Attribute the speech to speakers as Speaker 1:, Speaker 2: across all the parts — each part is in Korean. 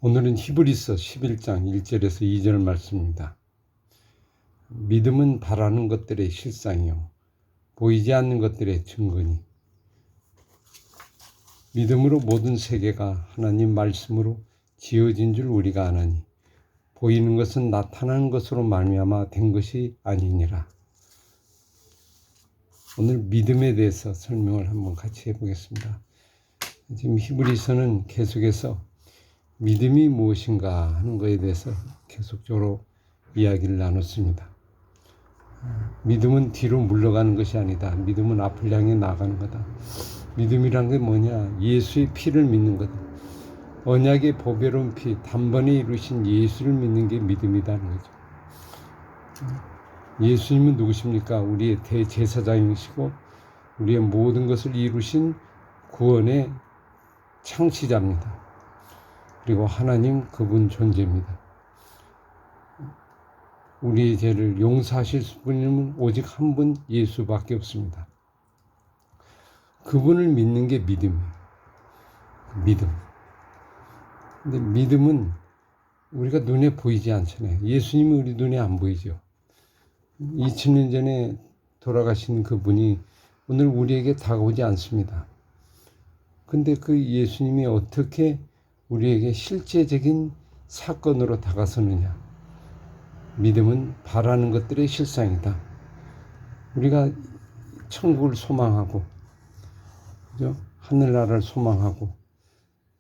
Speaker 1: 오늘은 히브리서 11장 1절에서 2절 말씀입니다. 믿음은 바라는 것들의 실상이요 보이지 않는 것들의 증거니 믿음으로 모든 세계가 하나님 말씀으로 지어진 줄 우리가 아나니 보이는 것은 나타나는 것으로 말미암아 된 것이 아니니라. 오늘 믿음에 대해서 설명을 한번 같이 해보겠습니다. 지금 히브리서는 계속해서 믿음이 무엇인가 하는 것에 대해서 계속적으로 이야기를 나눴습니다. 믿음은 뒤로 물러가는 것이 아니다. 믿음은 앞을 향해 나가는 거다. 믿음이란 게 뭐냐? 예수의 피를 믿는 거다. 언약의 보배로운 피, 단번에 이루신 예수를 믿는 게 믿음이라는 거죠. 예수님은 누구십니까? 우리의 대제사장이시고 우리의 모든 것을 이루신 구원의 창시자입니다. 그리고 하나님 그분 존재입니다. 우리의 죄를 용서하실 분은 오직 한 분 예수밖에 없습니다. 그분을 믿는 게 믿음이에요. 믿음. 근데 믿음은 우리가 눈에 보이지 않잖아요. 예수님이 우리 눈에 안 보이죠. 2000년 전에 돌아가신 그분이 오늘 우리에게 다가오지 않습니다. 근데 그 예수님이 어떻게 우리에게 실제적인 사건으로 다가서느냐. 믿음은 바라는 것들의 실상이다. 우리가 천국을 소망하고, 그죠? 하늘나라를 소망하고,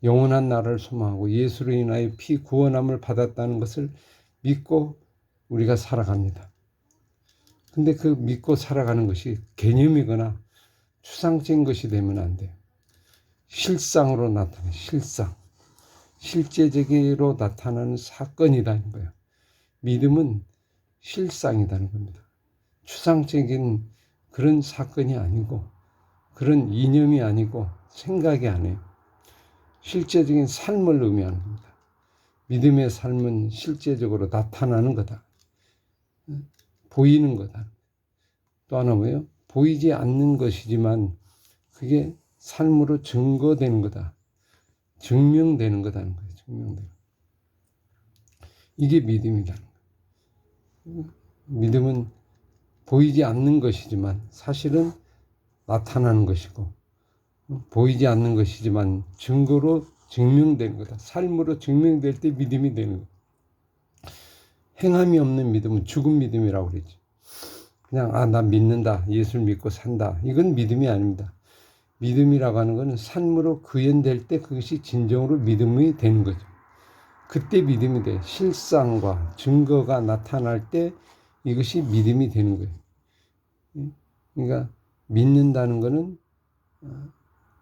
Speaker 1: 영원한 나라를 소망하고, 예수로 인하여 피 구원함을 받았다는 것을 믿고 우리가 살아갑니다. 근데 그 믿고 살아가는 것이 개념이거나 추상적인 것이 되면 안 돼요. 실상으로 나타나는 실상. 실제적으로 나타나는 사건이라는 거예요. 믿음은 실상이라는 겁니다. 추상적인 그런 사건이 아니고 그런 이념이 아니고 생각이 아니에요. 실제적인 삶을 의미하는 겁니다. 믿음의 삶은 실제적으로 나타나는 거다. 보이는 거다. 또 하나 뭐예요? 보이지 않는 것이지만 그게 삶으로 증거되는 거다. 증명되는 거다는 거예요. 증명되는. 이게 믿음이라는 거예요. 믿음은 보이지 않는 것이지만 사실은 나타나는 것이고 보이지 않는 것이지만 증거로 증명되는 거다. 삶으로 증명될 때 믿음이 되는 거예요. 행함이 없는 믿음은 죽은 믿음이라고 그러지. 그냥 나 믿는다. 예수를 믿고 산다. 이건 믿음이 아닙니다. 믿음이라고 하는 것은 삶으로 구현될 때 그것이 진정으로 믿음이 되는 거죠. 그때 믿음이 돼. 실상과 증거가 나타날 때 이것이 믿음이 되는 거예요. 그러니까 믿는다는 것은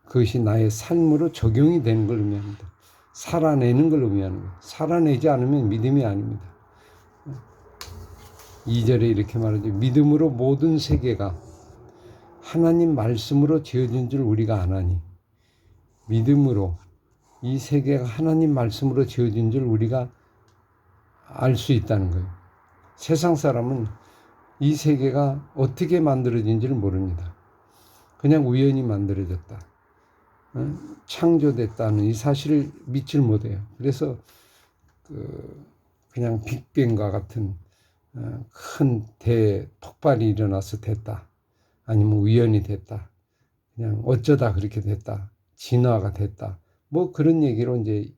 Speaker 1: 그것이 나의 삶으로 적용이 되는 걸 의미합니다. 살아내는 걸 의미하는 거예요. 살아내지 않으면 믿음이 아닙니다. 2절에 이렇게 말하죠. 믿음으로 모든 세계가 하나님 말씀으로 지어진 줄 우리가 아나니. 믿음으로 이 세계가 하나님 말씀으로 지어진 줄 우리가 알 수 있다는 거예요. 세상 사람은 이 세계가 어떻게 만들어진지를 모릅니다. 그냥 우연히 만들어졌다. 창조됐다는 이 사실을 믿질 못해요. 그래서 그냥 빅뱅과 같은 큰 대폭발이 일어나서 됐다. 아니면 우연히 됐다. 그냥 어쩌다 그렇게 됐다. 진화가 됐다. 뭐 그런 얘기로 이제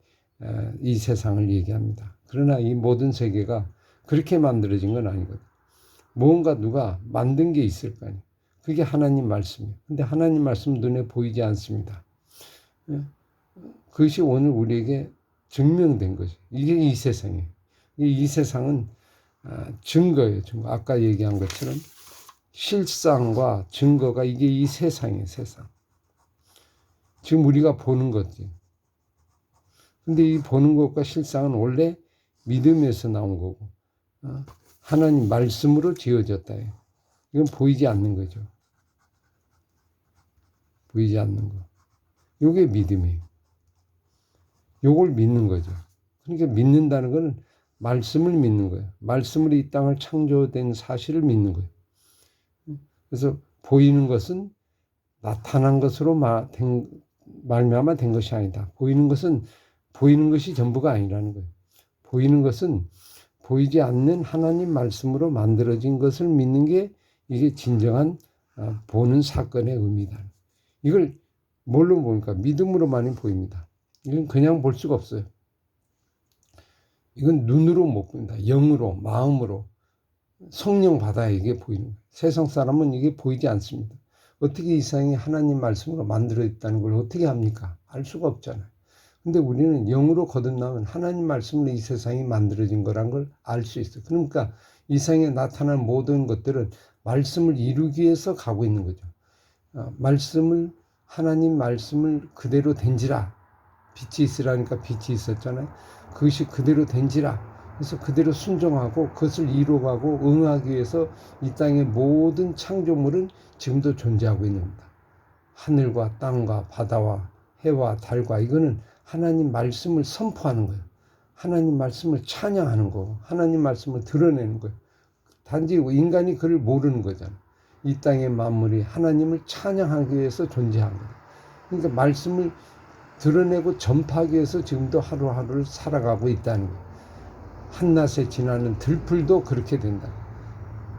Speaker 1: 이 세상을 얘기합니다. 그러나 이 모든 세계가 그렇게 만들어진 건 아니거든. 뭔가 누가 만든 게 있을 거 아니에요. 그게 하나님 말씀이에요. 근데 하나님 말씀 눈에 보이지 않습니다. 그것이 오늘 우리에게 증명된 거죠. 이게 이 세상이에요. 이 세상은 증거예요. 증거. 아까 얘기한 것처럼 실상과 증거가 이게 이 세상이에요. 세상. 지금 우리가 보는 거지. 근데 이 보는 것과 실상은 원래 믿음에서 나온 거고 하나님 말씀으로 지어졌다. 이건 보이지 않는 거죠. 보이지 않는 거. 이게 믿음이에요. 이걸 믿는 거죠. 그러니까 믿는다는 것은 말씀을 믿는 거예요. 말씀으로 이 땅을 창조된 사실을 믿는 거예요. 그래서 보이는 것은 나타난 것으로 말미암아 된 것이 아니다. 보이는 것은 보이는 것이 전부가 아니라는 거예요. 보이는 것은 보이지 않는 하나님 말씀으로 만들어진 것을 믿는 게 이게 진정한 보는 사건의 의미다. 이걸 뭘로 보니까 믿음으로만이 보입니다. 이건 그냥 볼 수가 없어요. 이건 눈으로 못 보인다. 영으로, 마음으로, 성령 받아야 이게 보이는 거예요. 세상 사람은 이게 보이지 않습니다. 어떻게 이 세상이 하나님 말씀으로 만들어 있다는 걸 어떻게 합니까? 알 수가 없잖아요. 근데 우리는 영으로 거듭나면 하나님 말씀으로 이 세상이 만들어진 거란 걸 알 수 있어요. 그러니까 이 세상에 나타난 모든 것들은 말씀을 이루기 위해서 가고 있는 거죠. 하나님 말씀을 그대로 된지라. 빛이 있으라니까 빛이 있었잖아요. 그것이 그대로 된지라. 그래서 그대로 순종하고 그것을 이루어가고 응하기 위해서 이 땅의 모든 창조물은 지금도 존재하고 있는 겁니다. 하늘과 땅과 바다와 해와 달과 이거는 하나님 말씀을 선포하는 거예요. 하나님 말씀을 찬양하는 거, 하나님 말씀을 드러내는 거예요. 단지 인간이 그를 모르는 거잖아요. 이 땅의 만물이 하나님을 찬양하기 위해서 존재한 거예요. 그러니까 말씀을 드러내고 전파하기 위해서 지금도 하루하루를 살아가고 있다는 거예요. 한낮에 지나는 들풀도 그렇게 된다.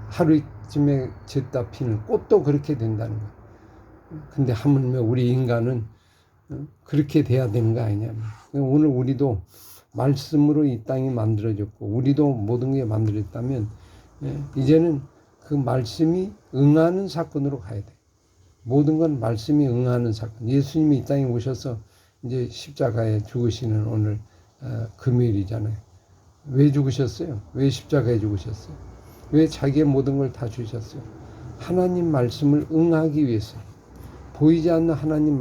Speaker 1: 하루쯤에 졌다 피는 꽃도 그렇게 된다는 거예요. 근데 하물며 우리 인간은 그렇게 돼야 되는 거 아니냐. 오늘 우리도 말씀으로 이 땅이 만들어졌고 우리도 모든 게 만들어졌다면 이제는 그 말씀이 응하는 사건으로 가야 돼. 모든 건 말씀이 응하는 사건. 예수님이 이 땅에 오셔서 이제 십자가에 죽으시는 오늘 금요일이잖아요. 왜 죽으셨어요? 왜 십자가에 죽으셨어요? 왜 자기의 모든 걸 다 주셨어요? 하나님 말씀을 응하기 위해서. 보이지 않는 하나님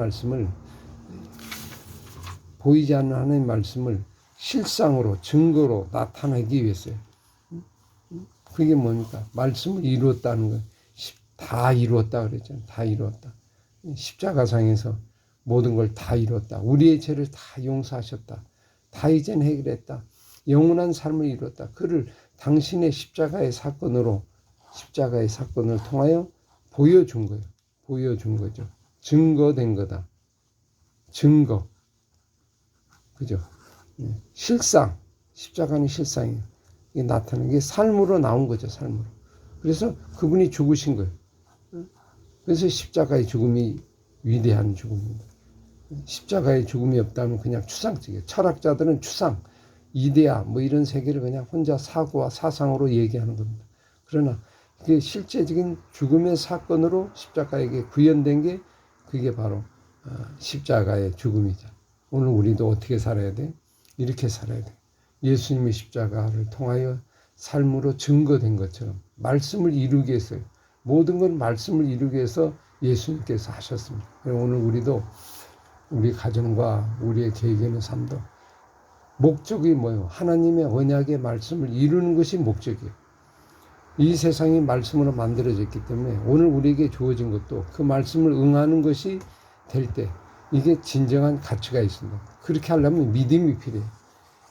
Speaker 1: 말씀을 실상으로 증거로 나타내기 위해서요. 그게 뭡니까? 말씀을 이루었다는 거예요. 다 이루었다 그랬잖아요. 다 이루었다. 십자가상에서 모든 걸 다 이루었다. 우리의 죄를 다 용서하셨다. 다 이젠 해결했다. 영원한 삶을 이루었다. 그를 당신의 십자가의 사건을 통하여 보여준 거예요. 보여준 거죠. 증거된 거다. 증거. 그죠? 실상. 십자가는 실상이에요. 이게 나타나는 게 삶으로 나온 거죠. 삶으로. 그래서 그분이 죽으신 거예요. 그래서 십자가의 죽음이 위대한 죽음입니다. 십자가의 죽음이 없다면 그냥 추상적이에요. 철학자들은 추상, 이데아 뭐 이런 세계를 그냥 혼자 사고와 사상으로 얘기하는 겁니다. 그러나 그게 실제적인 죽음의 사건으로 십자가에게 구현된 게 그게 바로 십자가의 죽음이죠. 오늘 우리도 어떻게 살아야 돼? 이렇게 살아야 돼. 예수님의 십자가를 통하여 삶으로 증거된 것처럼 말씀을 이루기 위해서요. 모든 건 말씀을 이루기 위해서 예수님께서 하셨습니다. 오늘 우리도 우리 가정과 우리의 계획에는 삶도 목적이 뭐예요? 하나님의 언약의 말씀을 이루는 것이 목적이에요. 이 세상이 말씀으로 만들어졌기 때문에 오늘 우리에게 주어진 것도 그 말씀을 응하는 것이 될 때 이게 진정한 가치가 있습니다. 그렇게 하려면 믿음이 필요해요.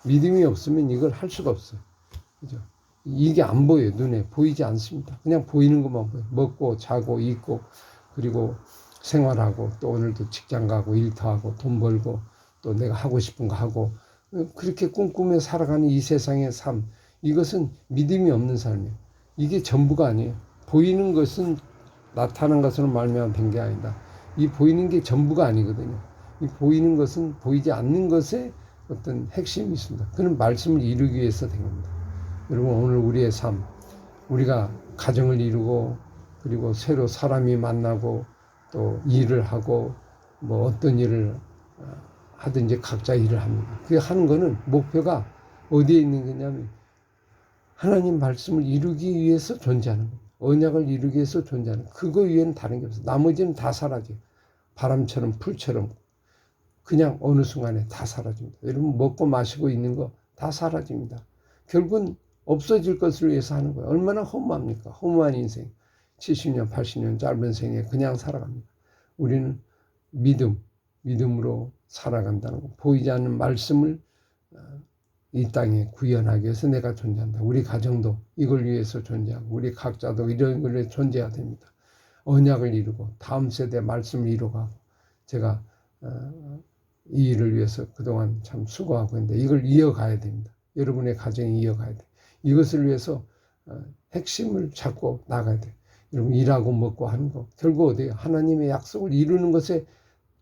Speaker 1: 믿음이 없으면 이걸 할 수가 없어요. 그죠? 이게 안 보여요. 눈에 보이지 않습니다. 그냥 보이는 것만 보여요. 먹고 자고 입고 그리고 생활하고 또 오늘도 직장 가고 일터 하고 돈 벌고 또 내가 하고 싶은 거 하고 그렇게 꿈꾸며 살아가는 이 세상의 삶, 이것은 믿음이 없는 삶이에요. 이게 전부가 아니에요. 보이는 것은 나타난 것으로 말미암아 된 게 아니다. 이 보이는 게 전부가 아니거든요. 이 보이는 것은 보이지 않는 것에 어떤 핵심이 있습니다. 그런 말씀을 이루기 위해서 된 겁니다. 여러분 오늘 우리의 삶, 우리가 가정을 이루고 그리고 새로 사람이 만나고 또 일을 하고 뭐 어떤 일을 하든지 각자 일을 합니다. 그 하는 거는 목표가 어디에 있는 거냐면 하나님 말씀을 이루기 위해서 존재하는 겁니다. 언약을 이루기 위해서 존재하는 거예요. 그거 위에는 다른 게 없어요. 나머지는 다 사라져요. 바람처럼 풀처럼 그냥 어느 순간에 다 사라집니다. 여러분 먹고 마시고 있는 거 다 사라집니다. 결국은 없어질 것을 위해서 하는 거예요. 얼마나 허무합니까? 허무한 인생. 70년, 80년 짧은 생에 그냥 살아갑니다. 우리는 믿음으로 살아간다는 거. 보이지 않는 말씀을 이 땅에 구현하기 위해서 내가 존재한다. 우리 가정도 이걸 위해서 존재하고 우리 각자도 이런 걸 위해 존재해야 됩니다. 언약을 이루고 다음 세대 말씀을 이루고 제가 이 일을 위해서 그동안 참 수고하고 있는데 이걸 이어가야 됩니다. 여러분의 가정이 이어가야 돼. 이것을 위해서 핵심을 잡고 나가야 돼. 여러분 일하고 먹고 하는 거 결국 어디에요? 하나님의 약속을 이루는 것에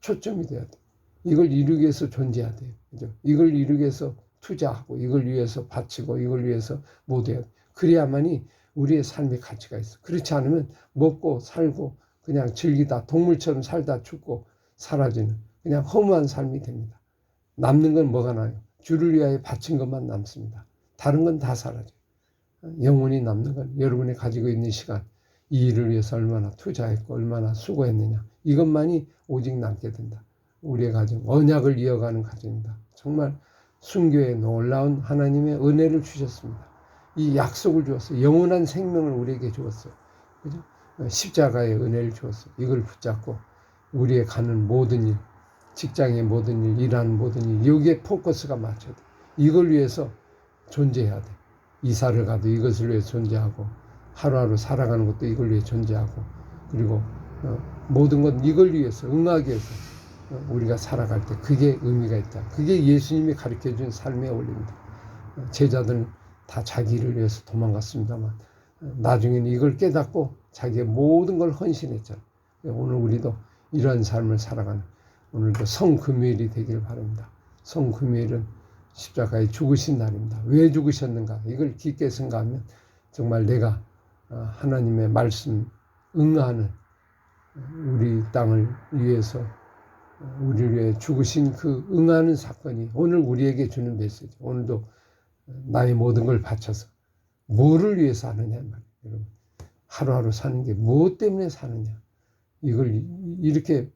Speaker 1: 초점이 돼야 돼. 이걸 이루기 위해서 존재해야 돼요. 그죠? 이걸 이루기 위해서 투자하고 이걸 위해서 바치고 이걸 위해서 모두 해야 돼. 그래야만이 우리의 삶의 가치가 있어. 그렇지 않으면 먹고 살고 그냥 즐기다 동물처럼 살다 죽고 사라지는 그냥 허무한 삶이 됩니다. 남는 건 뭐가 나요? 주를 위하여 바친 것만 남습니다. 다른 건 다 사라져요. 영원히 남는 건 여러분이 가지고 있는 시간, 이 일을 위해서 얼마나 투자했고 얼마나 수고했느냐, 이것만이 오직 남게 된다. 우리의 가정, 언약을 이어가는 가정입니다. 정말 순교의 놀라운 하나님의 은혜를 주셨습니다. 이 약속을 주었어요. 영원한 생명을 우리에게 주었어요. 그죠? 십자가의 은혜를 주었어요. 이걸 붙잡고 우리의 가는 모든 일, 직장의 모든 일, 일하는 모든 일, 여기에 포커스가 맞춰야 돼. 이걸 위해서 존재해야 돼. 이사를 가도 이것을 위해 존재하고, 하루하루 살아가는 것도 이걸 위해 존재하고, 그리고 모든 것 이걸 위해서, 응하기 위해서 우리가 살아갈 때 그게 의미가 있다. 그게 예수님이 가르쳐준 삶의 원리입니다. 제자들은 다 자기를 위해서 도망갔습니다만 나중에는 이걸 깨닫고 자기의 모든 걸 헌신했잖아요. 오늘 우리도 이러한 삶을 살아가는 오늘도 성금요일이 되기를 바랍니다. 성금요일은 십자가에 죽으신 날입니다. 왜 죽으셨는가? 이걸 깊게 생각하면 정말 내가 하나님의 말씀 응하는 우리 땅을 위해서 우리를 위해 죽으신 그 응하는 사건이 오늘 우리에게 주는 메시지. 오늘도 나의 모든 걸 바쳐서 뭐를 위해서 하느냐 말이에요. 여러분 하루하루 사는 게 무엇 때문에 사느냐, 이걸 이렇게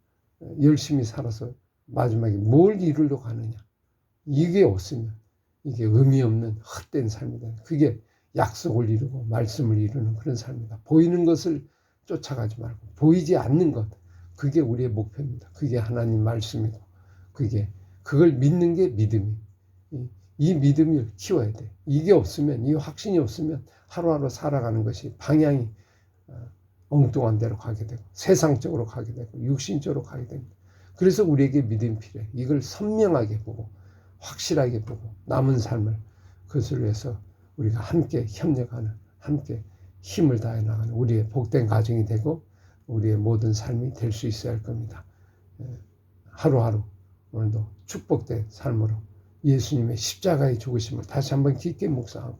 Speaker 1: 열심히 살아서 마지막에 뭘 이루려고 하느냐, 이게 없으면 이게 의미 없는 헛된 삶이다. 그게 약속을 이루고 말씀을 이루는 그런 삶이다. 보이는 것을 쫓아가지 말고 보이지 않는 것, 그게 우리의 목표입니다. 그게 하나님 말씀이고 그걸 믿는 게 믿음이. 이 믿음을 키워야 돼. 이게 없으면, 이 확신이 없으면 하루하루 살아가는 것이 방향이 엉뚱한 데로 가게 되고 세상적으로 가게 되고 육신적으로 가게 됩니다. 그래서 우리에게 믿음이 필요해. 이걸 선명하게 보고 확실하게 보고 남은 삶을 그것을 위해서 우리가 함께 협력하는, 함께 힘을 다해 나가는 우리의 복된 가정이 되고 우리의 모든 삶이 될 수 있어야 할 겁니다. 하루하루 오늘도 축복된 삶으로 예수님의 십자가의 죽으심을 다시 한번 깊게 묵상하고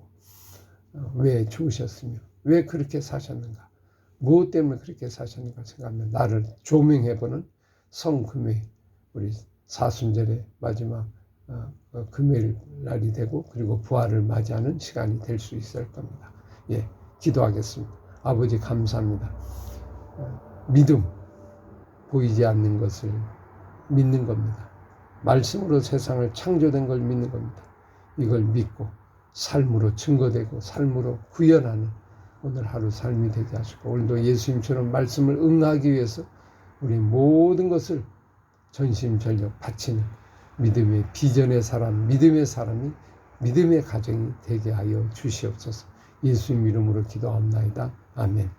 Speaker 1: 왜 죽으셨으며 왜 그렇게 사셨는가, 무엇 때문에 그렇게 사셨는가 생각하면 나를 조명해보는 성금요일, 우리 사순절의 마지막 금요일 날이 되고 그리고 부활을 맞이하는 시간이 될 수 있을 겁니다. 예, 기도하겠습니다. 아버지 감사합니다. 믿음, 보이지 않는 것을 믿는 겁니다. 말씀으로 세상을 창조된 걸 믿는 겁니다. 이걸 믿고 삶으로 증거되고 삶으로 구현하는 오늘 하루 삶이 되게 하시고 오늘도 예수님처럼 말씀을 응하기 위해서 우리 모든 것을 전심전력 바치는 믿음의 비전의 사람, 믿음의 사람이 믿음의 가정이 되게 하여 주시옵소서. 예수님 이름으로 기도합나이다. 아멘.